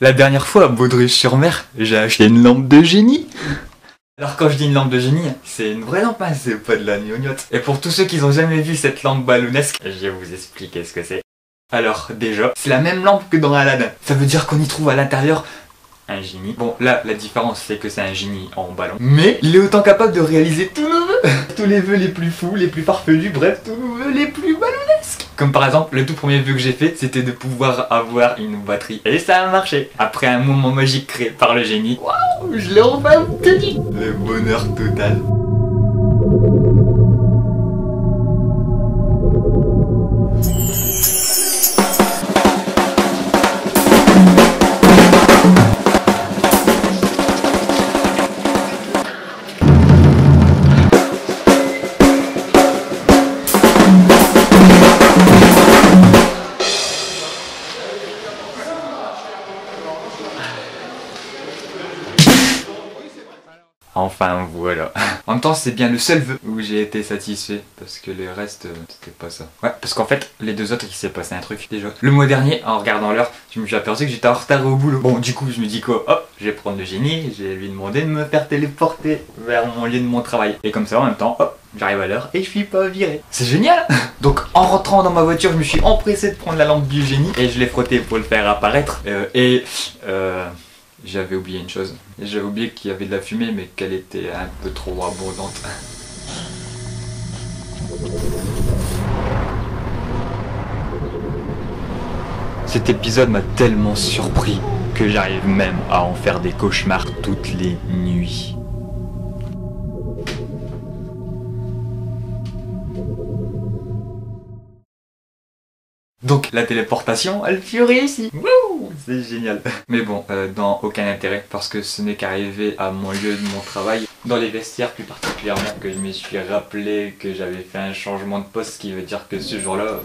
La dernière fois à Baudruche-sur-Mer, j'ai acheté une lampe de génie. Alors quand je dis une lampe de génie, c'est une vraie lampe, hein, c'est pas de la gnognotte. Et pour tous ceux qui n'ont jamais vu cette lampe balloonesque, je vais vous expliquer ce que c'est. Alors déjà, c'est la même lampe que dans Aladdin. Ça veut dire qu'on y trouve à l'intérieur un génie. Bon là, la différence c'est que c'est un génie en ballon. Mais il est autant capable de réaliser tous nos vœux. Tous les vœux les plus fous, les plus farfelus, bref, tous nos vœux les plus balloonesques. Comme par exemple, le tout premier vœu que j'ai fait, c'était de pouvoir avoir une batterie. Et ça a marché. Après un moment magique créé par le génie, waouh, je l'ai enfin obtenu. Le bonheur total. Enfin voilà. En même temps c'est bien le seul vœu où j'ai été satisfait. Parce que le reste c'était pas ça. Ouais parce qu'en fait les deux autres il s'est passé un truc déjà. Le mois dernier en regardant l'heure je me suis aperçu que j'étais en retard au boulot. Bon du coup je me dis quoi, hop je vais prendre le génie. Je vais lui demander de me faire téléporter vers mon lieu de mon travail. Et comme ça en même temps hop j'arrive à l'heure et je suis pas viré. C'est génial. Donc en rentrant dans ma voiture je me suis empressé de prendre la lampe du génie. Et je l'ai frottée pour le faire apparaître. J'avais oublié une chose. J'avais oublié qu'il y avait de la fumée mais qu'elle était un peu trop abondante. Cet épisode m'a tellement surpris que j'arrive même à en faire des cauchemars toutes les nuits. Donc la téléportation, elle fut réussie. Wouh, c'est génial. Mais bon, dans aucun intérêt, parce que ce n'est qu'arrivé à mon lieu de mon travail, dans les vestiaires plus particulièrement, que je me suis rappelé que j'avais fait un changement de poste, ce qui veut dire que ce jour-là,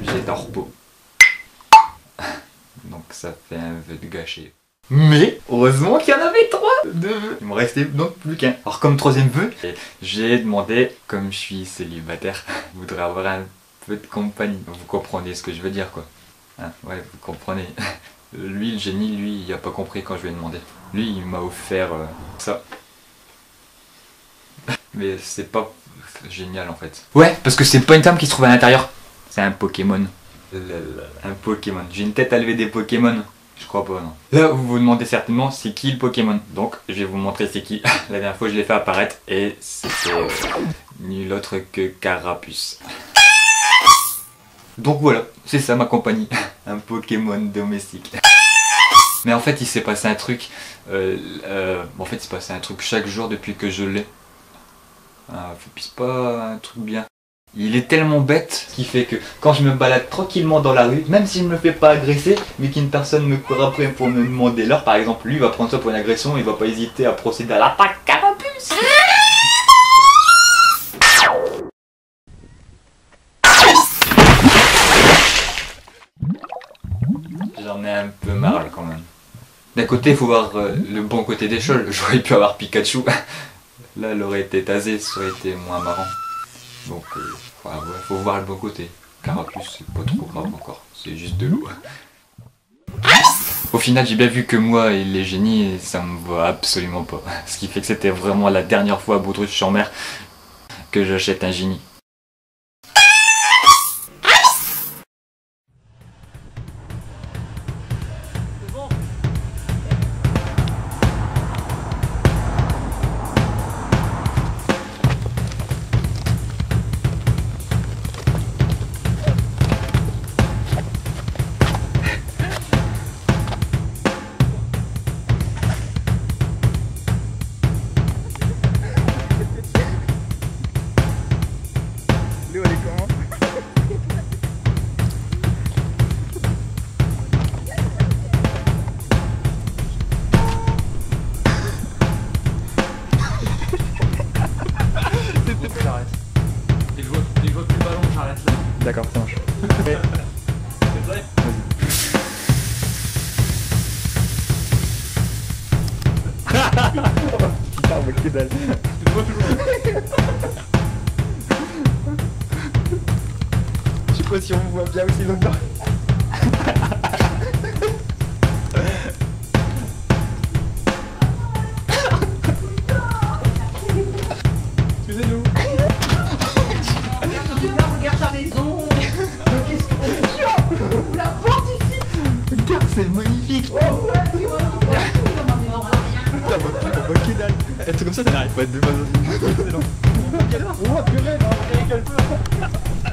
j'étais en repos. Donc ça fait un vœu de gâché. Mais heureusement qu'il y en avait 3 de vœux. Il me restait donc plus qu'un. Alors comme troisième vœu, j'ai demandé, comme je suis célibataire, je voudrais avoir un peu de compagnie. Vous comprenez ce que je veux dire quoi. Hein, ouais, vous comprenez. Lui, le génie, lui, il a pas compris quand je lui ai demandé. Lui, il m'a offert ça. Mais c'est pas génial en fait. Ouais, parce que c'est pas une femme qui se trouve à l'intérieur. C'est un Pokémon. Un Pokémon. J'ai une tête à lever des Pokémon. Je crois pas, non. Là, vous vous demandez certainement c'est qui le Pokémon. Donc, je vais vous montrer c'est qui. La dernière fois, je l'ai fait apparaître et c'était nul autre que Carapuce. Donc voilà, c'est ça ma compagnie. Un Pokémon domestique. Mais en fait, il s'est passé un truc. En fait, il s'est passé un truc chaque jour depuis que je l'ai. C'est pas un truc bien. Il est tellement bête qu'il fait que quand je me balade tranquillement dans la rue, même si je ne me fais pas agresser, mais qu'une personne me court après pour me demander l'heure, par exemple, lui va prendre ça pour une agression, il va pas hésiter à procéder à l'attaque Carapuce. J'en ai un peu marre quand même. D'un côté, il faut voir le bon côté des choses. J'aurais pu avoir Pikachu. Là, elle aurait été tasée, ça aurait été moins marrant. Donc, ouais, faut voir le bon côté. Carapuce, c'est pas trop grave encore. C'est juste de l'eau. Au final, j'ai bien vu que moi et les génies, ça me va absolument pas. Ce qui fait que c'était vraiment la dernière fois à Baudruche-sur-Mer que j'achète un génie. D'accord, ça marche. Ouais. C'est vrai. Putain, mais que dalle. Tu te vois toujours. Je sais pas si on me voit bien aussi là-dedans. pas être deux fois aussi. Excellent. Oh purée, non, quel feu.